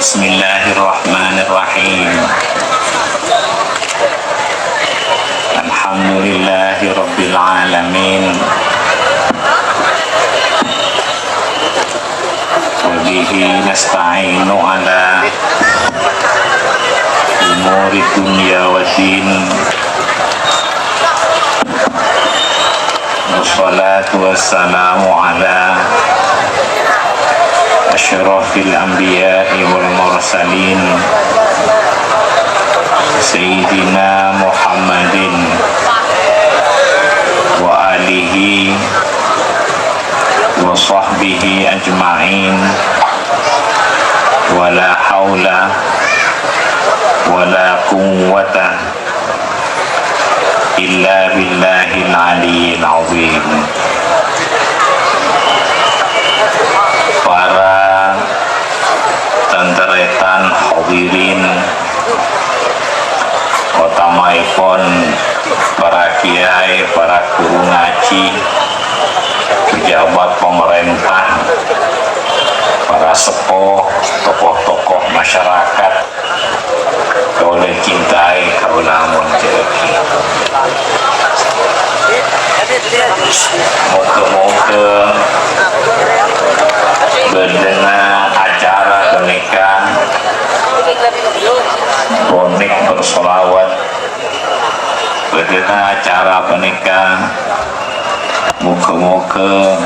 Bismillahirrahmanirrahim. Alhamdulillahi rabbil alamin. Wa bihi nasta'inu ala umuri dunya wa din. Wassalatu wassalamu ala asyrafil anbiya'i wal mursalin Sayyidina Muhammadin wa alihi wa sahbihi ajma'in. Wa la hawla wa la quwwata illa billahil aliyyil azim. Para tenteretan hadirin, utamaipun para kiai, para guru ngaji, pejabat pemerintah, para sepuh, tokoh-tokoh masyarakat, kaula cintai, kaula muncaki. Moga-moga berdena acara pernikahan bonek bersolawat, berdena acara pernikahan moga-moga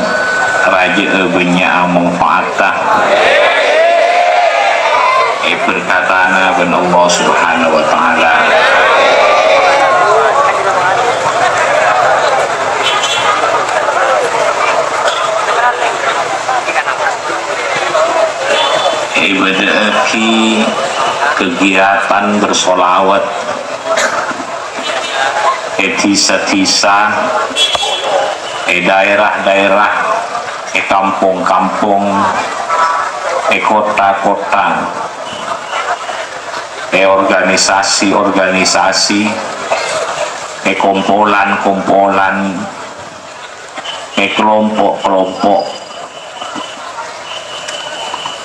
raja banyak manfaatah berkatana ben Allah subhanahu wa ta'ala. Ibadati kegiatan bersolawat desa-desa, daerah-daerah, kampung-kampung, kota-kota, organisasi-organisasi, kumpulan-kumpulan, kelompok-kelompok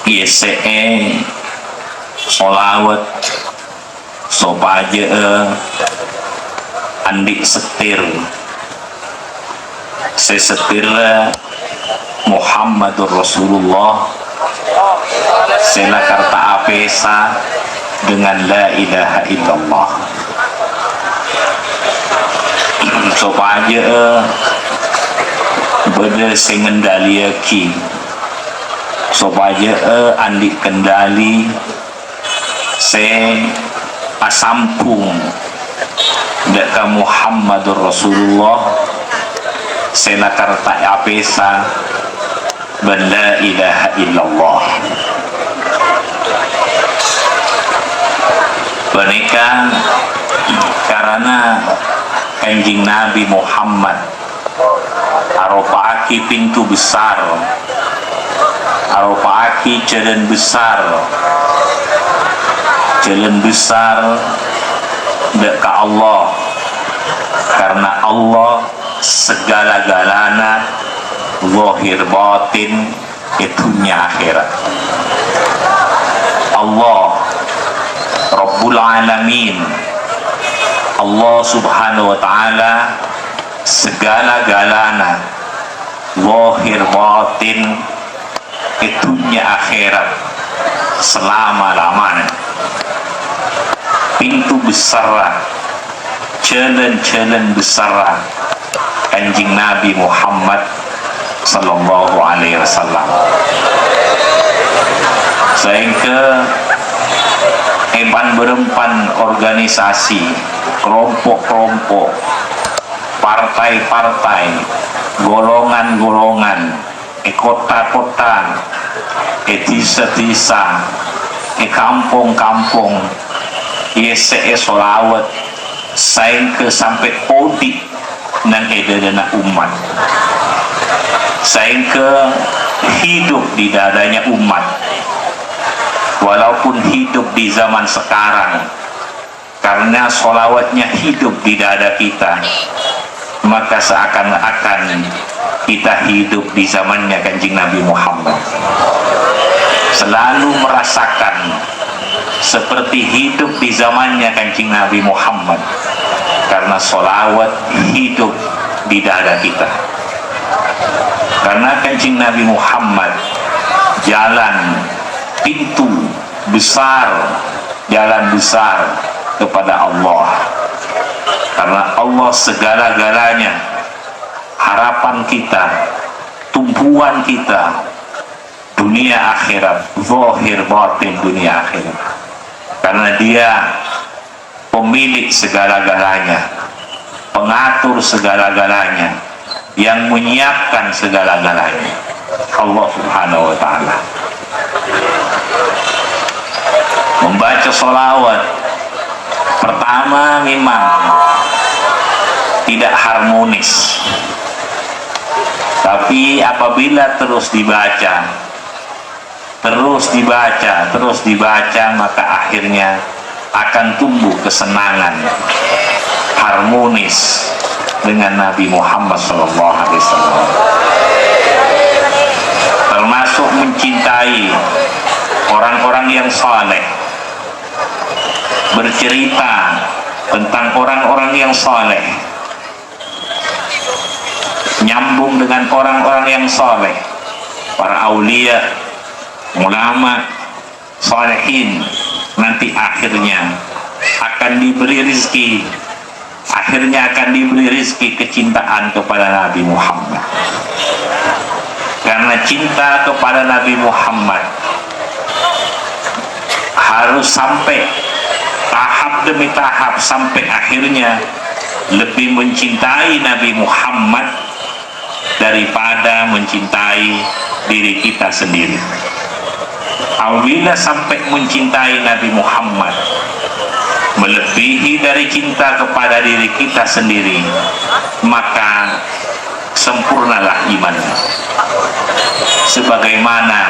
YSE solawat sopaje andi setir sesetir Muhammadur Rasulullah selakarta apesa dengan la ilaha illallah sopaje beda sengendaliaki supaya andi kendali se asampung deka Muhammadur Rasulullah senakarta apesa la ilaha illallah. Menikah karena Kanjeng Nabi Muhammad aropaaki pintu besar, aropaaki jalan besar deka Allah, karena Allah segala-galana zahir batin itunya akhirat. Allah Rabbul Alamin, Allah subhanahu wa ta'ala segala-galana zahir batin itunya akhirat selama-lamanya. Pintu besar, jalan-jalan besar Kanjeng Nabi Muhammad sallallahu alaihi wasallam. Sehingga berempan organisasi, kelompok-kelompok, partai-partai, golongan-golongan, kota-kota, desa-desa, kampung-kampung, YSE solawat sehingga sampai podi dan edadana umat, sehingga hidup di dadanya umat, walaupun hidup di zaman sekarang, karena solawatnya hidup di dada kita, maka seakan-akan kita hidup di zamannya Kanjeng Nabi Muhammad. selalu merasakan seperti hidup di zamannya Kanjeng Nabi Muhammad, karena sholawat hidup di dada kita. Karena Kanjeng Nabi Muhammad jalan pintu besar, jalan besar kepada Allah. Karena Allah segala-galanya, harapan kita, tumpuan kita, dunia akhirat, zahir batin dunia akhirat. Karena Dia pemilik segala-galanya, pengatur segala-galanya, yang menyiapkan segala-galanya, Allah Subhanahu wa Ta'ala. Membaca sholawat pertama memang tidak harmonis, tapi apabila terus dibaca, maka akhirnya akan tumbuh kesenangan, harmonis dengan Nabi Muhammad SAW. Termasuk mencintai orang-orang yang saleh, bercerita tentang orang-orang yang saleh, nyambung dengan orang-orang yang saleh, para aulia, ulama, salihin, nanti akhirnya akan diberi rezeki, kecintaan kepada Nabi Muhammad. Karena cinta kepada Nabi Muhammad harus sampai tahap demi tahap, sampai akhirnya lebih mencintai Nabi Muhammad daripada mencintai diri kita sendiri. Apabila sampai mencintai Nabi Muhammad melebihi dari cinta kepada diri kita sendiri, maka sempurnalah imannya. Sebagaimana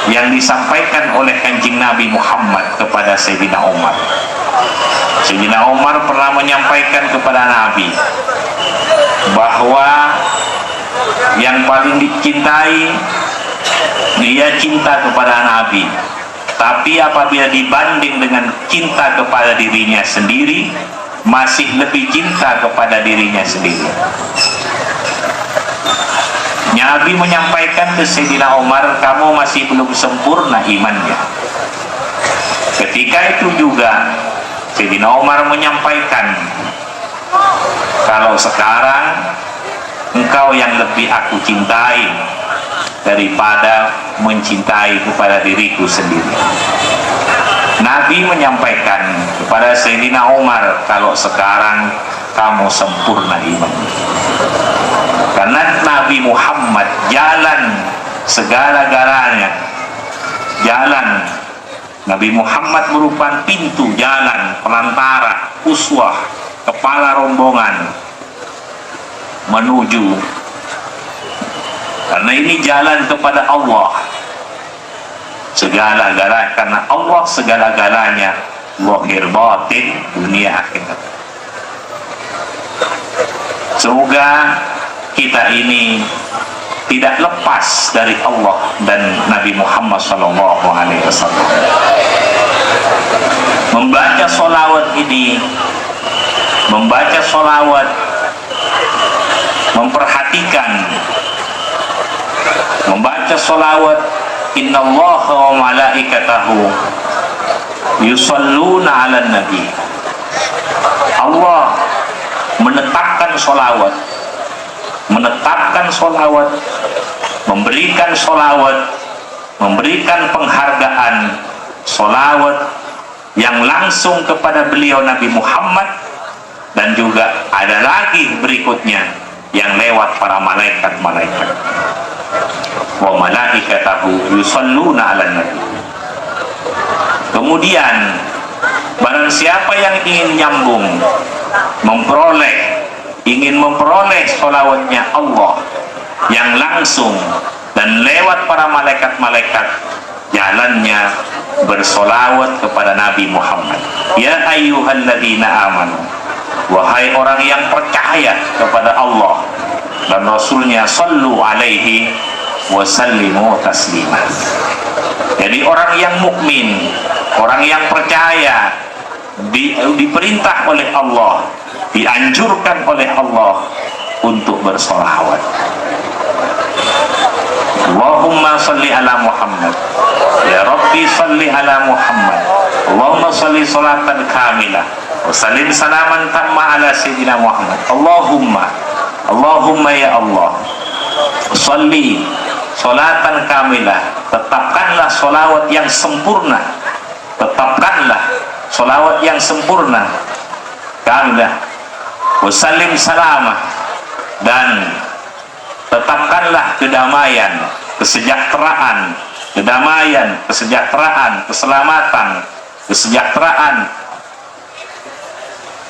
yang disampaikan oleh Kanjeng Nabi Muhammad kepada Sayyidina Umar. Sayyidina Umar pernah menyampaikan kepada Nabi bahwa yang paling dicintai, dia cinta kepada Nabi, tapi apabila dibanding dengan cinta kepada dirinya sendiri, masih lebih cinta kepada dirinya sendiri. Nabi menyampaikan ke Sayyidina Umar, kamu masih belum sempurna imannya. Ketika itu juga Sayyidina Umar menyampaikan, kalau sekarang engkau yang lebih aku cintai daripada mencintai kepada diriku sendiri. Nabi menyampaikan kepada Sayyidina Umar, kalau sekarang kamu sempurna iman. Karena Nabi Muhammad jalan segala-galanya, jalan. Nabi Muhammad merupakan pintu jalan, perantara, uswah, kepala rombongan menuju. Karena ini jalan kepada Allah segala-galanya, karena Allah segala-galanya, zahir batin dunia akhirat. Semoga kita ini tidak lepas dari Allah dan Nabi Muhammad SAW. Membaca sholawat ini, membaca sholawat, memperhatikan, membaca sholawat, innallaha wa malaikatahu yusalluna ala nabi. Allah menetapkan sholawat, memberikan sholawat, memberikan penghargaan sholawat yang langsung kepada beliau Nabi Muhammad, dan juga ada lagi berikutnya yang lewat para malaikat-malaikat. Wa malaikatahu yusalluna 'alan nabi. Kemudian barang siapa yang ingin nyambung, ingin memperoleh sholawatnya Allah yang langsung dan lewat para malaikat-malaikat, jalannya bersolawat kepada Nabi Muhammad. Ya ayyuhalladzina amanu, wahai orang yang percaya kepada Allah dan Rasulnya, sallu alaihi wa sallimu taslima. Jadi orang yang mukmin, orang yang percaya, diperintah oleh Allah, dianjurkan oleh Allah untuk bersolawat. Allahumma salli ala Muhammad, ya Rabbi salli ala Muhammad, Allahumma salli salatan kamilah wa sallim salaman tamma ala sayyidina Muhammad. Allahumma ya Allah, salli salatan kamilah, tetapkanlah solawat yang sempurna, tetapkanlah solawat yang sempurna, kamilah, wa sallim salamah, dan tetapkanlah kedamaian, kesejahteraan, keselamatan, kesejahteraan,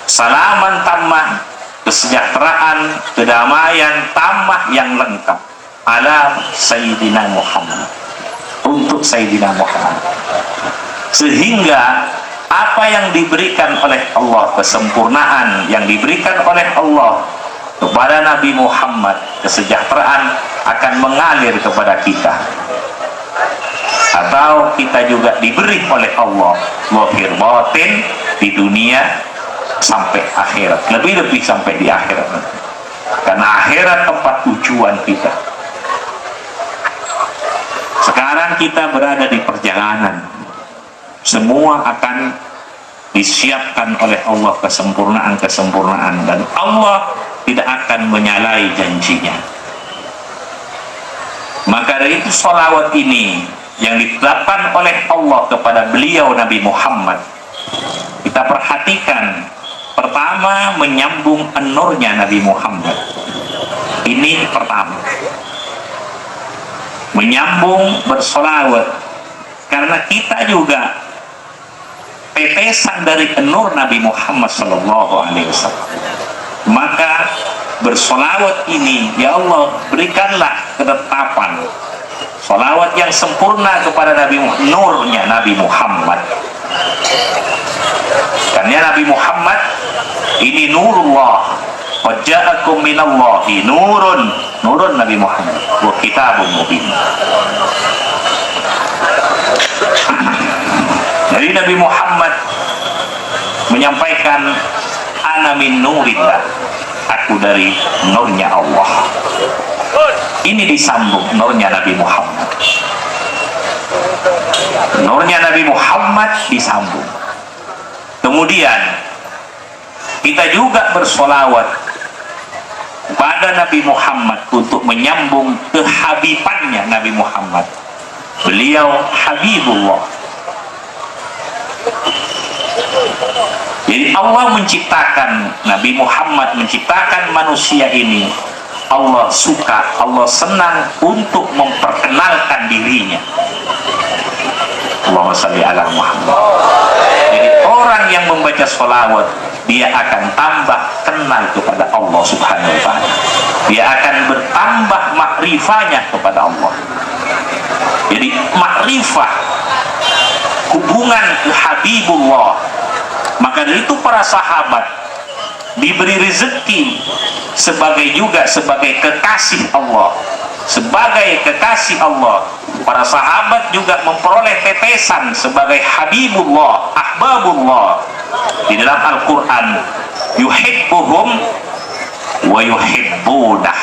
salaman tammah, kesejahteraan, kedamaian tammah yang lengkap ala Sayyidina Muhammad, untuk Sayyidina Muhammad, sehingga apa yang diberikan oleh Allah, kesempurnaan yang diberikan oleh Allah kepada Nabi Muhammad, kesejahteraan akan mengalir kepada kita, atau kita juga diberi oleh Allah lahir batin di dunia sampai akhirat, lebih-lebih sampai di akhirat, karena akhirat tempat tujuan kita. Sekarang kita berada di perjalanan, semua akan disiapkan oleh Allah kesempurnaan, dan Allah tidak akan menyalahi janjinya. Maka dari itu salawat ini yang ditetapkan oleh Allah kepada beliau Nabi Muhammad, kita perhatikan. Pertama, menyambung nurnya Nabi Muhammad. Ini pertama, menyambung bersolawat, karena kita juga tetesan dari nur Nabi Muhammad SAW. Maka bersolawat ini, ya Allah, berikanlah ketetapan solawat yang sempurna kepada Nabi, nurnya Nabi Muhammad. Karena Nabi Muhammad ini nurullah, qad ja'akum minallahi nurun Nabi Muhammad wa kitabun mubin. Jadi Nabi Muhammad menyampaikan, ana min nurillah, aku dari nurnya Allah. Ini disambung nurnya Nabi Muhammad. Nurnya Nabi Muhammad disambung. Kemudian kita juga bersolawat pada Nabi Muhammad untuk menyambung kehabibannya Nabi Muhammad. Beliau Habibullah. Jadi Allah menciptakan Nabi Muhammad, menciptakan manusia ini. Allah suka, Allah senang untuk memperkenalkan dirinya. Allahumma shalli ala Muhammad. Jadi orang yang membaca sholawat, dia akan tambah kenal kepada Allah Subhanahu wa ta'ala. Dia akan bertambah makrifahnya kepada Allah. Jadi makrifah, hubungan ke Habibullah. Maka dari itu para sahabat diberi rezeki sebagai kekasih Allah. Sebagai kekasih Allah, para sahabat juga memperoleh tetesan sebagai Habibullah, Ahbabullah. Di dalam Al-Quran, yuhibbuhum wa yuhibbunah.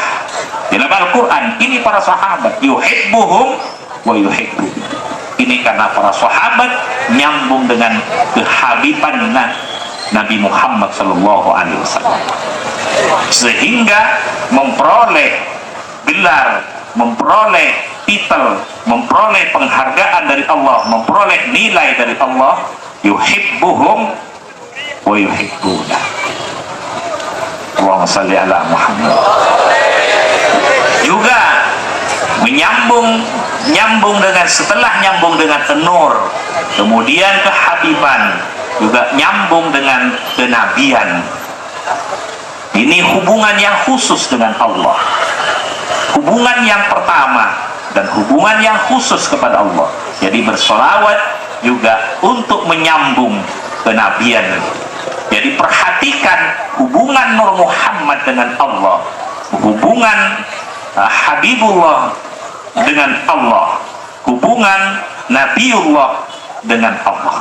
Di dalam Al-Quran ini para sahabat yuhibbuhum wa yuhibbunah. Ini karena para sahabat nyambung dengan kehabiban Nabi Muhammad SAW, sehingga memperoleh gelar, memperoleh titel, memperoleh penghargaan dari Allah, memperoleh nilai dari Allah. Yuhibbuhum wa yuhibbuna. Allahumma shalli ala Muhammad. Juga nyambung dengan, setelah nyambung dengan nur, kemudian kehabiban, juga nyambung dengan kenabian. Ini hubungan yang khusus dengan Allah, hubungan yang pertama dan hubungan yang khusus kepada Allah. Jadi bersolawat juga untuk menyambung kenabian. Jadi perhatikan hubungan Nur Muhammad dengan Allah, hubungan Habibullah dengan Allah, hubungan Nabiullah dengan Allah.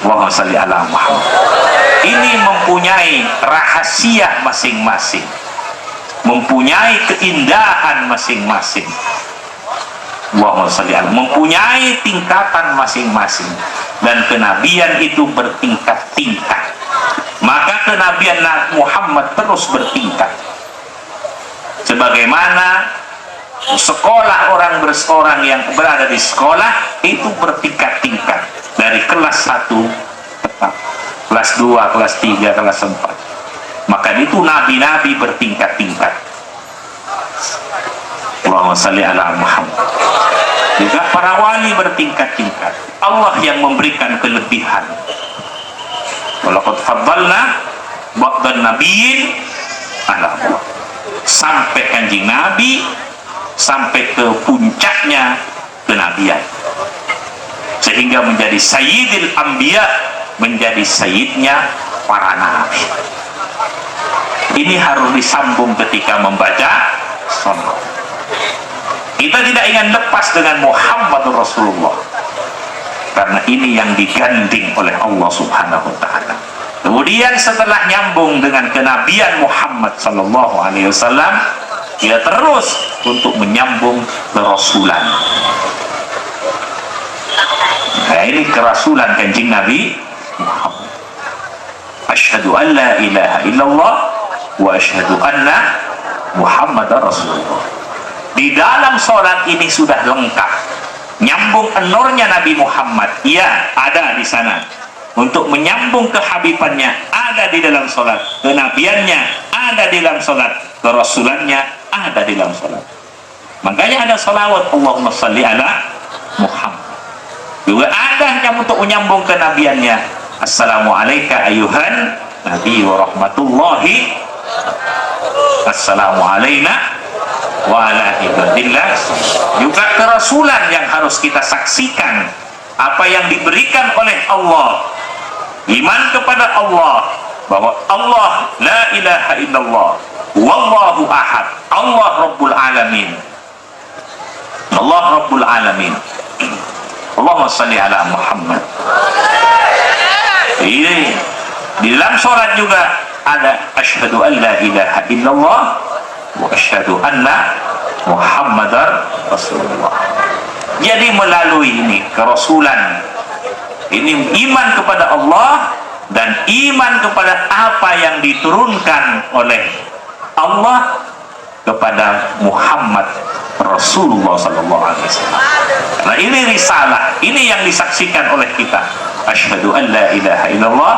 Allahumma shalli ala Muhammad. Ini mempunyai rahasia masing-masing, mempunyai keindahan masing-masing. Allahumma shalli ala, mempunyai tingkatan masing-masing, dan kenabian itu bertingkat-tingkat. Maka kenabian Muhammad terus bertingkat. Sebagaimana sekolah orang yang berada di sekolah itu bertingkat-tingkat, dari kelas 1, kelas 2, kelas 3, kelas 4. Maka itu nabi-nabi bertingkat-tingkat. Allahumma shalli ala Muhammad. Juga para wali bertingkat-tingkat. Allah yang memberikan kelebihan. Walaqad faddalna ba'dan nabiyyin ala ba'd. Sampai kanjeng Nabi, sampai ke puncaknya kenabian, sehingga menjadi sayyidil anbiya, menjadi sayyidnya para nabi. Ini harus disambung ketika membaca salat. Kita tidak ingin lepas dengan Muhammadur Rasulullah, karena ini yang diganding oleh Allah Subhanahu wa ta'ala. Kemudian setelah nyambung dengan kenabian Muhammad sallallahu alaihi wasallam, dia terus untuk menyambung kerasulan. Nah, ini kerasulan kanjeng Nabi Muhammad. Asyhadu an la ilaha illallah wa asyhadu anna Muhammadar Rasulullah. Di dalam sholat ini sudah lengkap. Nyambung enornya Nabi Muhammad, ya ada di sana. Untuk menyambung kehabibannya ada di dalam sholat, kenabiannya ada di dalam sholat, kerasulannya ada di dalam sholat. Makanya ada salawat Allahumma shalli ala Muhammad. Juga ada yang untuk menyambung kenabiannya, assalamualaikum ayuhan nabi wa rahmatullahi, assalamualaikum wa ala ibadillah. Juga kerasulan yang harus kita saksikan apa yang diberikan oleh Allah. Iman kepada Allah, bahwa Allah la ilaha illallah, wallahu ahad, Allah rabbul alamin, Allah rabbul alamin. Allahumma shalli ala Muhammad. Ini di dalam sholat juga ada asyhadu an la ilaha illallah wa asyhadu anna Muhammadar Rasulullah. Jadi melalui ini kerasulan, ini iman kepada Allah dan iman kepada apa yang diturunkan oleh Allah kepada Muhammad Rasulullah sallallahu alaihi wasallam. Nah, ini risalah, ini yang disaksikan oleh kita. Asyhadu an la ilaha illallah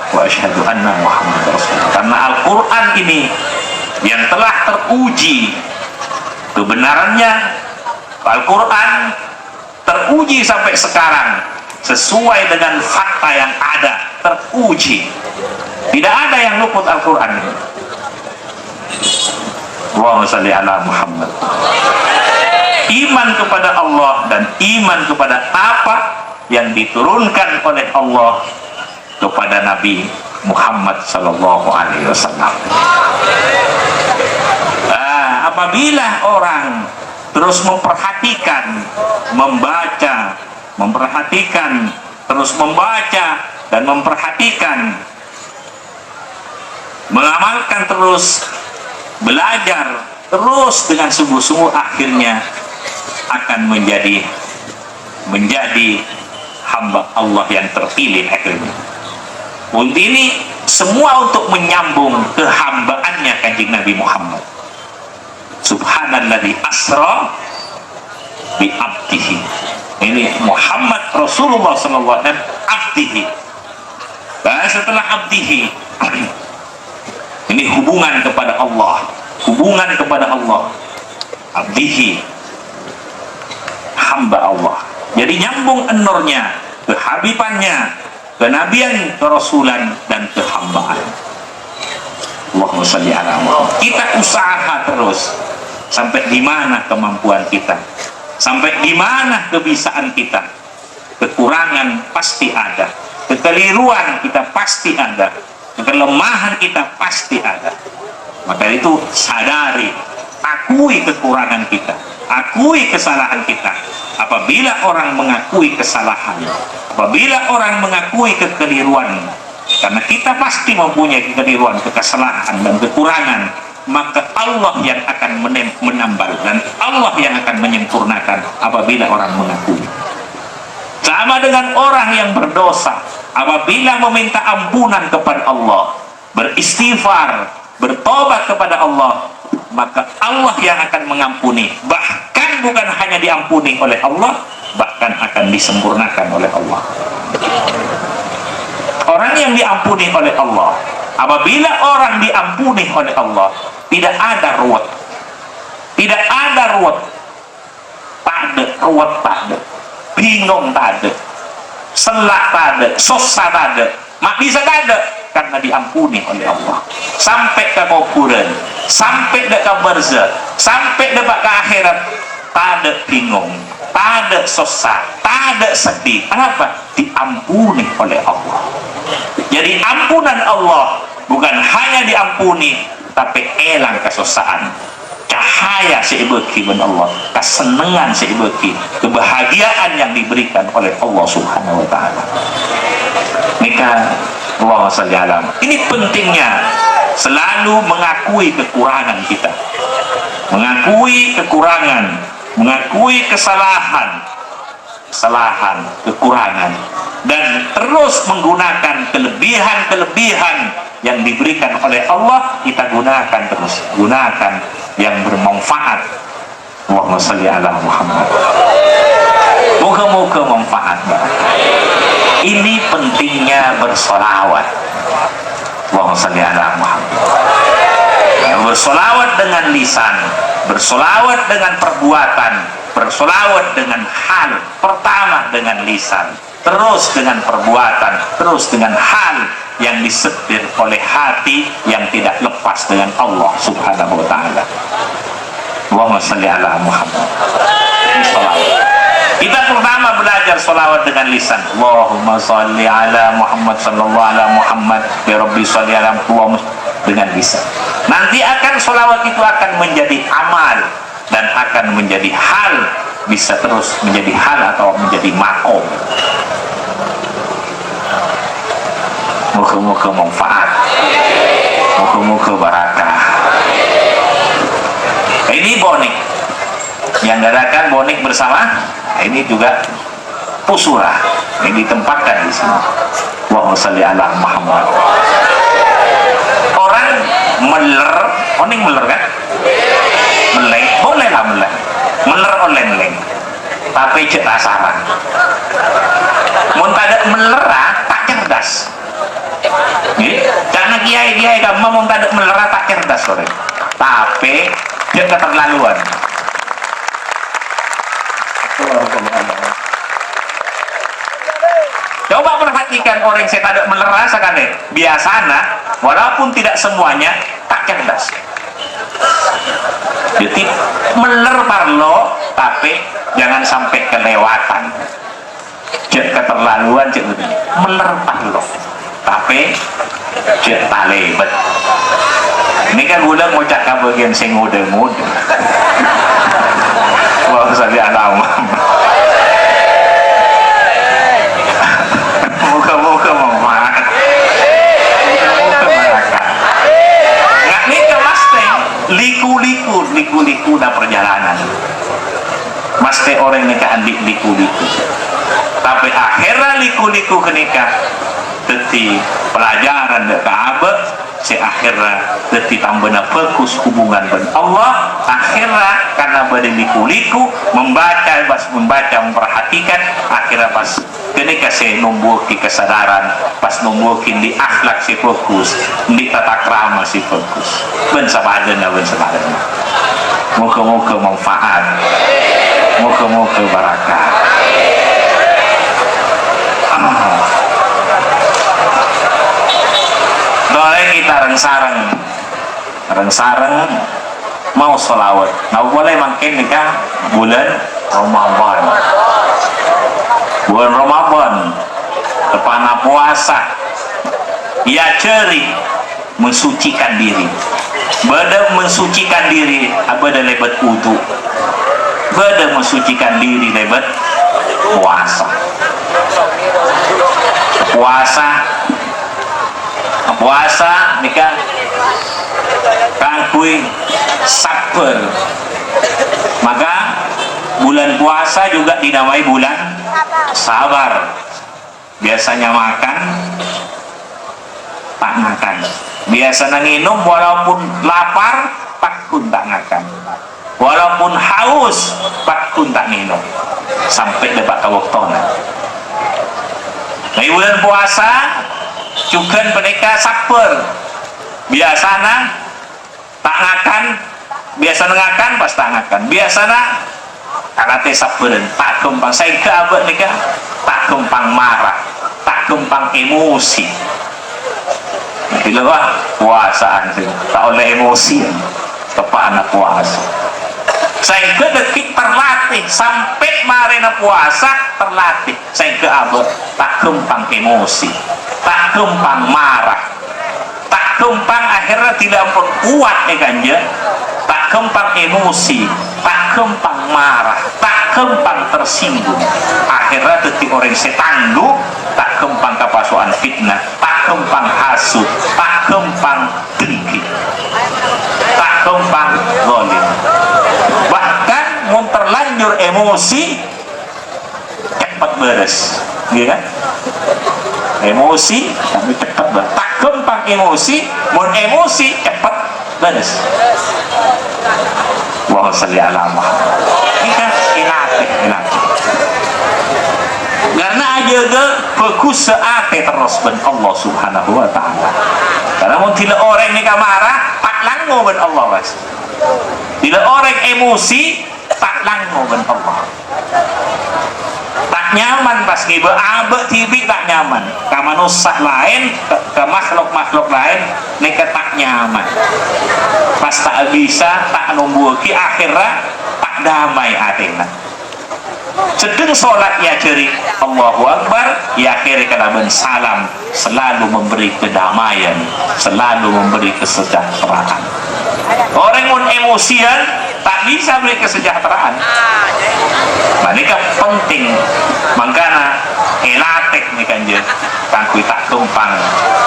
wa asyhadu anna Muhammadar Rasulullah. Karena Al-Qur'an ini yang telah teruji kebenarannya, Al-Quran teruji sampai sekarang sesuai dengan fakta yang ada, teruji. Tidak ada yang luput Al-Quran. Allahumma shalli ala Muhammad. Iman kepada Allah dan iman kepada apa yang diturunkan oleh Allah kepada Nabi Muhammad sallallahu alaihi wasallam. Apabila orang terus memperhatikan, membaca, memperhatikan, terus membaca dan memperhatikan, mengamalkan terus, belajar terus dengan sungguh-sungguh, akhirnya akan menjadi hamba Allah yang terpilih akhirnya. Untuk ini semua untuk menyambung kehambaannya kanjeng Nabi Muhammad. Subhanalladzi asra bi abdihi. Ini Muhammad Rasulullah sallallahu alaihi wasallam abdihi. Dan setelah abdihi ini hubungan kepada Allah, hubungan kepada Allah. Abdihi, hamba Allah. Jadi nyambung enornya, kehabibannya, kenabian, kerasulan dan kehambaan. Allahumma shalli ala Muhammad. Kita usaha terus sampai di mana kemampuan kita, sampai di mana kebisaan kita. Kekurangan pasti ada, kekeliruan kita pasti ada, kelemahan kita pasti ada. Maka itu sadari, akui kekurangan kita, akui kesalahan kita. Apabila orang mengakui kesalahan, apabila orang mengakui kekeliruan, karena kita pasti mempunyai kekeliruan, kesalahan dan kekurangan, maka Allah yang akan menambal dan Allah yang akan menyempurnakan apabila orang mengakui. Sama dengan orang yang berdosa, apabila meminta ampunan kepada Allah, beristighfar, bertobat kepada Allah, maka Allah yang akan mengampuni. Bahkan bukan hanya diampuni oleh Allah, bahkan akan disempurnakan oleh Allah. Orang yang diampuni oleh Allah, apabila orang diampuni oleh Allah, tidak ada ruwet, tidak ada ruwet, tak ada ruwet, tak ada bingung, tak ada selak, tak ada susah, tak ada mak bisa, tak ada, karena diampuni oleh Allah. Sampai ke kuburan, sampai ke barzah, sampai ke akhirat, tak ada bingung, tak ada susah, tak ada sedih. Kenapa? Diampuni oleh Allah. Jadi ampunan Allah bukan hanya diampuni, tapi elang kesusahan, cahaya seibeki ben Allah, kesenangan seibeki, kebahagiaan yang diberikan oleh Allah Subhanahu wa taala. Maka Allah sallallahu. Ini pentingnya selalu mengakui kekurangan kita, mengakui kekurangan, mengakui kesalahan, kekurangan, dan terus menggunakan kelebihan-kelebihan yang diberikan oleh Allah. Kita gunakan terus, gunakan yang bermanfaat. Allahumma shalli ala Muhammad. Moga-moga manfaat. Ini pentingnya bersolawat. Allahumma shalli ala Muhammad. Bersolawat dengan lisan, bersolawat dengan perbuatan, bersolawat dengan hal. Pertama dengan lisan, terus dengan perbuatan, terus dengan hal yang disetir oleh hati yang tidak lepas dengan Allah Subhanahu wa taala. Allahumma shalli ala Muhammad. Kita pertama belajar solawat dengan lisan. Allahumma shalli ala Muhammad sallallahu ala Muhammad ya Rabbi shalli ala Muhammad, dengan lisan. Nanti akan solawat itu akan menjadi amal dan akan menjadi hal, bisa terus menjadi hal atau menjadi makom. Moga-moga manfaat, moga-moga barakah. Ini bonik yang gerakan bonik bersama, ini juga pusura, ini ditempatkan di sini. Allahumma shalli ala Muhammad. Orang meler, oning meler kan? Meleng, bolehlah meleng, meler oleng-leng, tapi cek asaran. Mun tak melera tak cerdas. Karena kiai-kiai kamu mau tak melera tak cerdas, sore. Tapi dia keterlaluan. Coba perhatikan orang yang tak melera sekali. Biasanya, walaupun tidak semuanya tak cerdas. Jadi meler parlo, tapi jangan sampai kelewatan. Jangan keterlaluan, jangan meler parlo, tapi jangan talebet. Ini kan udah mau cakap bagian sing muda-muda. Wah, saya alam. Muka-muka manfaat. Muka barakah. Nggak nih ke mas teh liku-liku dan perjalanan. Mas teh orang nikah andik liku-liku. Tapi akhirnya liku-liku kenikah. Teti pelajaran dek Ka'bah, si akhirnya teti tambahna fokus hubungan dengan Allah. Akhirnya karena badan liku-liku membaca, memperhatikan, akhirnya pas ketika saya numbuhi kesadaran, pas numbuhi di akhlak si fokus, di tata krama si fokus. Ben sabadana. Moga-moga manfaat, moga-moga barakah. Boleh kita reng-sareng mau sholawat. Nah boleh makin nikah bulan Ramadan. Bulan Ramadan depan puasa. Ya ceri mensucikan diri. Bada mensucikan diri, abada lebat wudu. beda mensucikan diri lebat puasa. Puasa nikah kangkui sabar. Maka bulan puasa juga dinamai bulan sabar. Biasanya makan tak makan, biasa nginum walaupun lapar tak pun tak makan, walaupun haus tak pun tak minum sampai dapat waktunya. Nah, bulan puasa juga mereka sabar, biasanya tak ngakan, biasa ngakan pas tak ngakan, biasanya karate sabar tak gampang saya ke abad nikah, tak gampang marah, tak gampang emosi. Bila wah puasaan sih tak oleh emosi tepat anak puasa. Saya ke detik terlatih sampai marina puasa terlatih. Saya ke abad tak gampang emosi, tak gampang marah, tak gampang akhirnya tidak pun kuat nih kanja, tak gampang emosi, tak gampang marah, tak gampang tersinggung. Akhirnya detik orang setangguh, tak gampang kapasuan fitnah, tak gampang hasud, tak gampang dengki, tak gampang zalim. Bahkan mau terlanjur emosi cepat beres, gitu kan? Emosi tapi cepat beres, tak gampang emosi, mau emosi cepat beres. Wah salli ala Muhammad. Ini kan enak. Karena aja ke fokus seate terus ben Allah Subhanahu wa taala. Karena mau tidak orang ni marah tak langgo ben Allah was. Tidak orang emosi tak langgo ben Allah. Tak nyaman pas ngibe abe tibi tak nyaman. Ka manusia lain, ke makhluk lain mereka tak nyaman. Pas tak bisa tak numbuki akhirnya tak damai akhirnya. Sedang sholat ya ceri Allahu Akbar ya akhirnya kena salam, selalu memberi kedamaian, selalu memberi kesejahteraan. Orang yang emosian tak bisa beri kesejahteraan. Mereka penting makanya elatek nih kanja tangkui tak gampang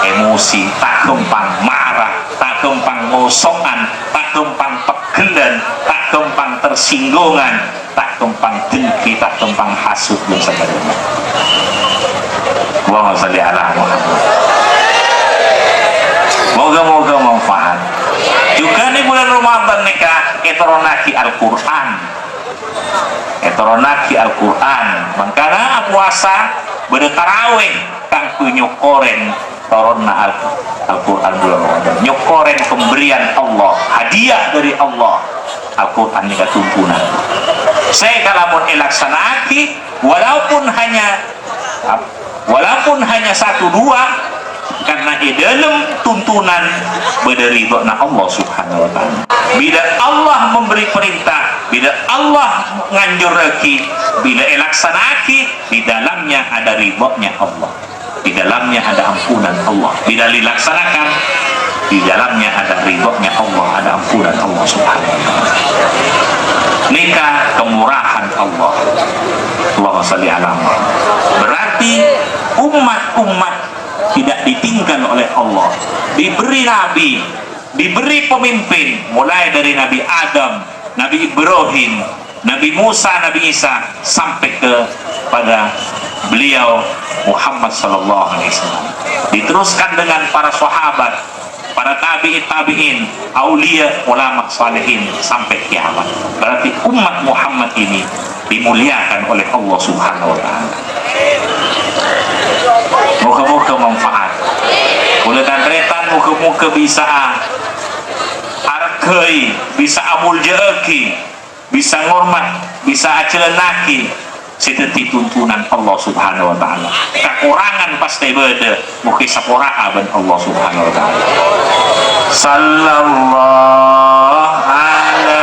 emosi, tak gampang marah, tak gampang ngosokan, tak gampang pegelan, tak gampang tersinggungan, tak gampang dengki, tak gampang hasud dan sebagainya. Allahumma sholli ala Muhammad. Moga-moga manfaat. Juga nih bulan Ramadan nikah eteronaki Al-Quran, eteronaki Al-Quran. Makanya puasa bertarawih kang nyokoren toronna Al-Quran bulan Ramadan, nyokoren pemberian Allah, hadiah dari Allah. Al-Quran ini ketumpunan. Saya kalau mau elaksanaki walaupun hanya satu dua, karena di dalam tuntunan berdiri na Allah Subhanahu wa taala. Bila Allah memberi perintah, bila Allah nganjur lagi, bila elaksanaki, di dalamnya ada ridhonya Allah, di dalamnya ada ampunan Allah. Bila dilaksanakan, di dalamnya ada ridhonya Allah, ada ampunan Allah Subhanahu wa taala. Nikah kemurahan Allah. Allahumma sholli ala Muhammad. Berarti umat-umat tidak ditinggal oleh Allah, diberi nabi, diberi pemimpin, mulai dari Nabi Adam, Nabi Ibrahim, Nabi Musa, Nabi Isa, sampai kepada beliau Muhammad sallallahu alaihi wasallam. Diteruskan dengan para sahabat, para tabi'in, aulia, ulama salihin sampai kiamat. Berarti umat Muhammad ini dimuliakan oleh Allah Subhanahu wa taala. Moga-moga manfaat. Oleh kanretan moga-moga bisa hargai, bisa amul jeeki, bisa ngormat, bisa acelenaki seperti tuntunan Allah Subhanahu wa taala. Kekurangan pasti beda, mungkin sapora ben Allah Subhanahu wa taala. Sallallahu ala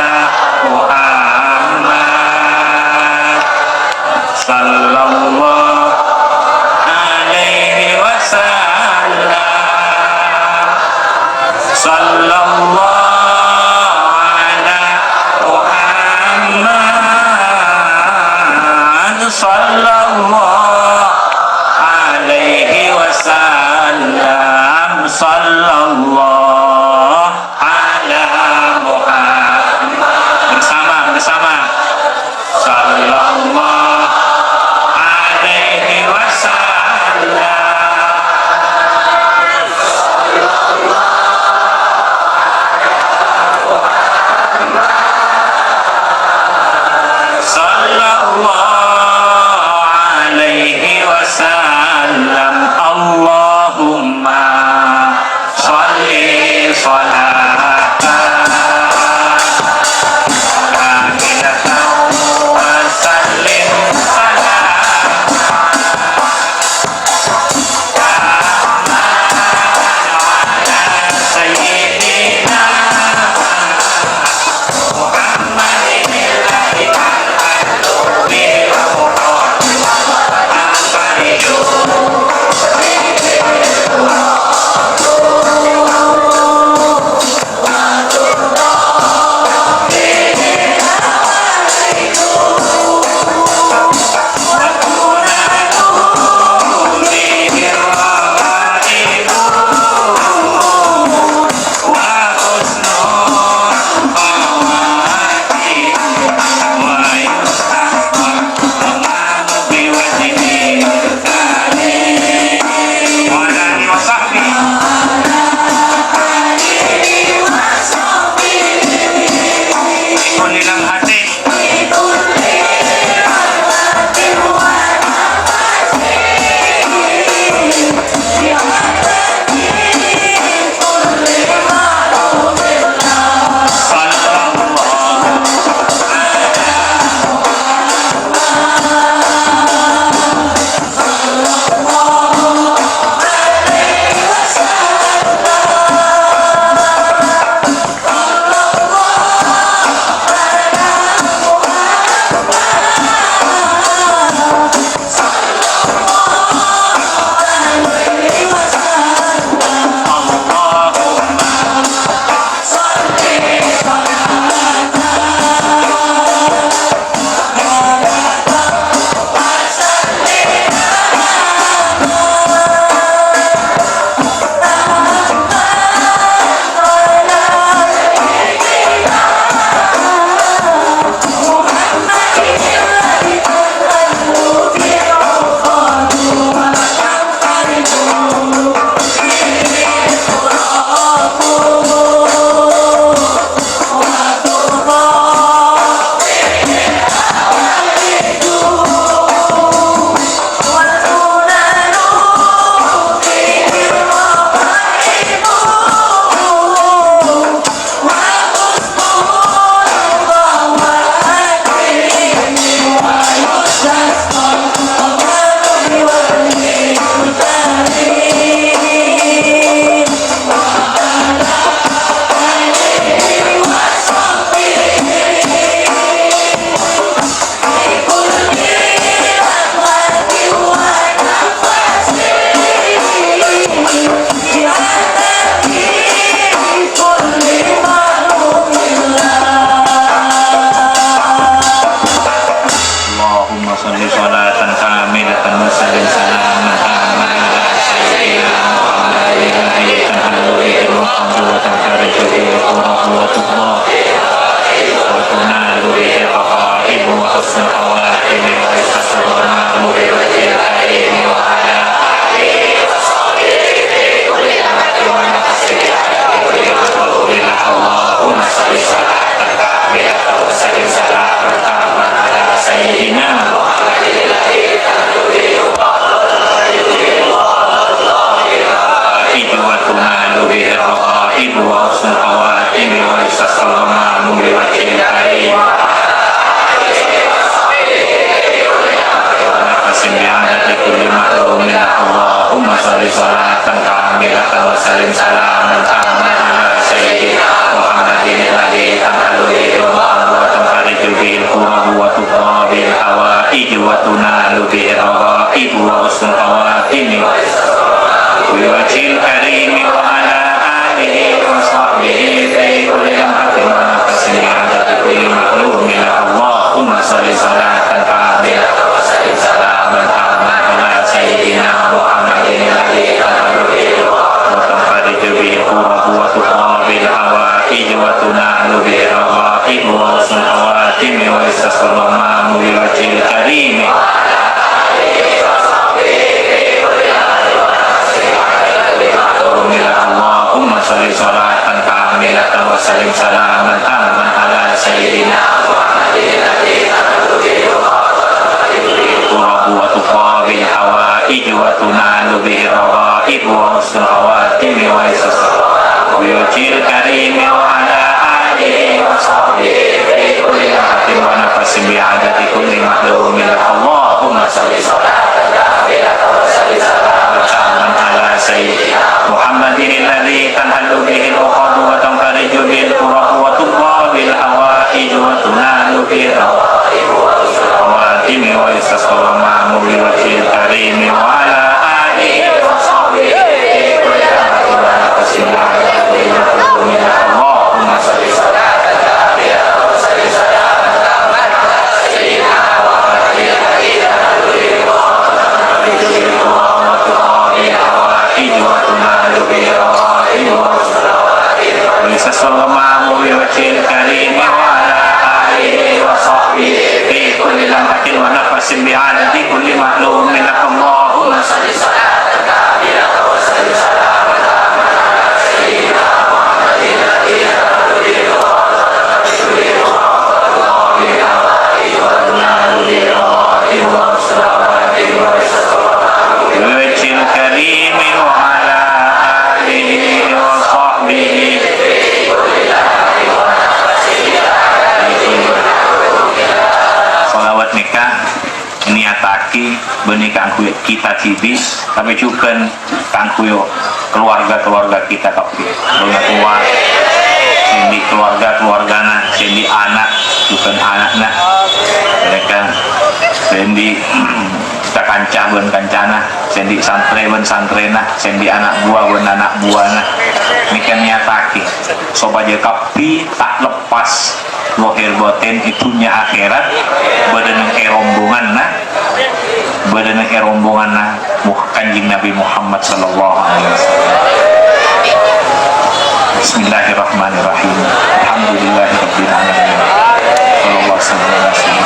Muhammad sallallahu alaihi wasallam sallallahu ala Muhammad sallallahu alaihi wasallam. Sallallahu ala Muhammad. Bersama sallallahu alaihi wasallam. Allahumma sholli sholatan kamilatan wa sallim وتنال به الرغائب وحسن الخواتم ويسر ويجي الكريم وعلى آله وصحبه في كل لمحة ونفس بعدد كل معلوم لك اللهم صل صلاة كاملة وسلم سلاما على سيدنا محمد الذي تنحل به العقد وتنفرج به الكرب وتقضى بالحوائج وتنال به الرغائب وحسن الخواتم ويستسقى المأمور بوجه الكريم وعلى آله وصحبه في كل لمحة ونفس بعدد كل معلوم لك اللهم صل صلاة كاملة وسلم سلاما على سيدنا محمد الذي تنحل به العقد وتنفرج به الكرب وتقضى بالحوائج وتنال به الرغائب وحسن الخواتم ويستسقى المأمور بوجه الكريم وعلى آله وصحبه في كل لمحة ونفس بعدد كل معلوم لك اللهم صل صلاة كاملة وسلم سلاما على سيدنا محمد الذي تنحل به العقد وتنفرج به الكرب وتقضى بالحوائج وتنال به الرغائب وحسن الخواتم ويستسقى المأمور بوجه الكريم وعلى آله وصحبه في كل لمحة ونفس Salawat nikah niataki benikah kita cibis tapi juga kangkuyo keluarga kita tapi tua sendi keluargana sendi anak bukan anaknya mereka sendi kita kancana sendi santrena sendi anak buahna nikah niataki sobat kapi tak lepas lohir batin itunya akhirat badan rombongan nah kanjeng Nabi Muhammad sallallahu alaihi wasallam. Bismillahirrahmanirrahim. Alhamdulillahirabbil alamin. Sallallahu alaihi wasallam.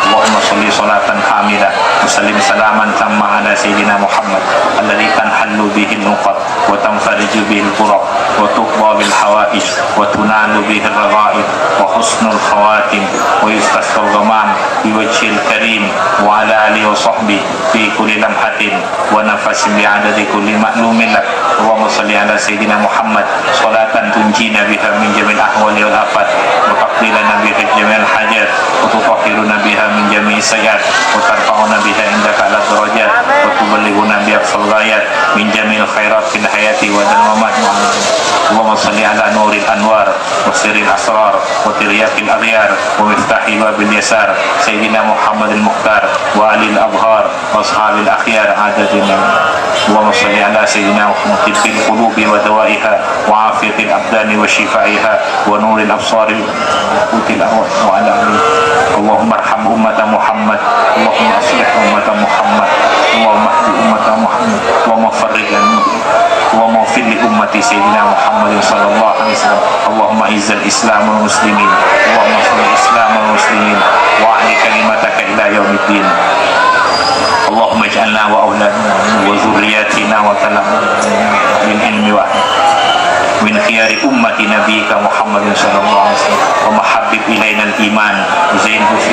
Allahumma sholli sholatan kamilah wa sallim salaman tamma ala sayyidina Muhammad alladzi tanhallu bihi al-uqad wa tanfariju bihi al-kurab wa tuqda bil hawaij wa tunalu bihi al-raghaib wa husnul khawatim wa yustasqal ghamam bi wajhil karim wa ala alihi wa sahbihi fi kulli lamhatin wa nafasin bi adadi kulli ma'lumin lak. Allahumma sholli ala sayyidina Muhammad salatan tunjina biha min jamil ahwali wal afat wa taqbilana biha jamil hajat wa tutahhiruna biha min jami'i sayyi'at wa tarfa'una biha indaka ala darajat wa tuballighuna bi aqsal ghayat min jami'il khairat fil hayati wa mamat. Allahumma shalli ala nuril anwar wa sirril asrar wa tiryaqil aghyar wa miftahi babil yasar sayyidina Muhammadil mukhtar wa alil abhar wa ashabil akhyar adadina. Allahumma shalli ala sayyidina Muhammad tibbil qulubi wa dawaiha wa afiyatil abdani wa shifaiha wa nuril absari util wa ala alihi. Allahumma arham ummata Muhammad, Allahumma aslih ummata Muhammad, Allahumma ahdi ummata Muhammad, Allahumma farrij Allahumma fil li ummati sayyidina Muhammad sallallahu alaihi wasallam. Allahumma izzil islam wal muslimin, Allahumma fil islam wal muslimin wa ahli kalimataka ila yaumiddin. Allahumma ij'alna wa auladna wa zurriyatina wa talana min ilmi wa min khiyari ummati nabiyika Muhammadin sallallahu alaihi wasallam wa mahabbib ilaina al-iman zainhu fi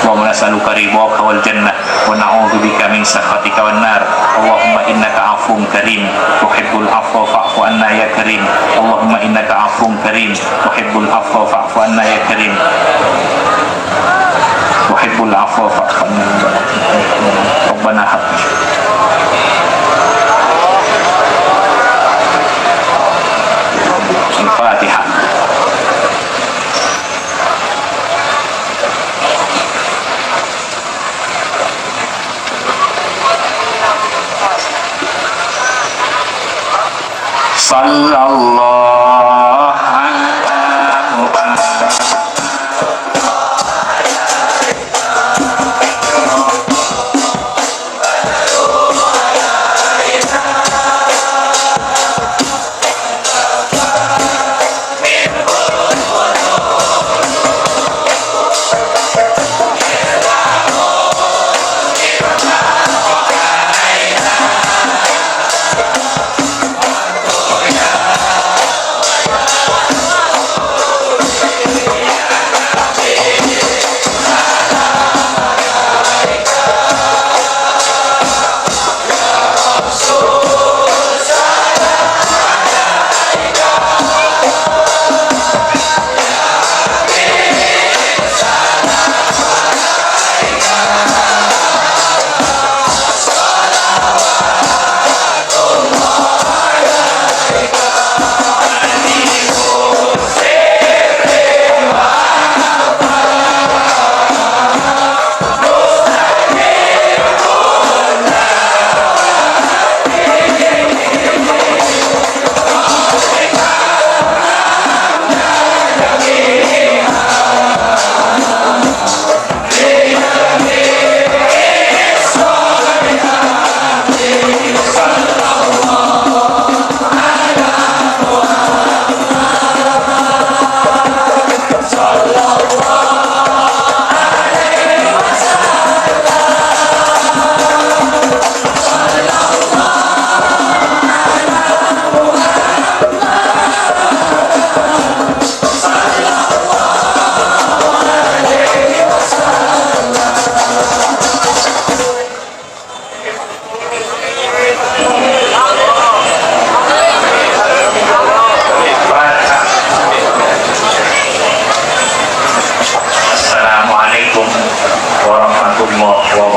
Allahumma nas'aluka ridhaka wal jannah wa na'udzu bika min sakhatika wan nar. Allahumma innaka 'afuwwun karim tuhibbul 'afwa fa'fu anna ya karim. Allahumma innaka 'afuwwun karim tuhibbul 'afwa fa'fu anna ya karim. Tuhibbul 'afwa fa'fu anna Rabbana hab Al-Fatihah. Sallallahu alaihi wasallam. warahmatullahi wabarakatuh.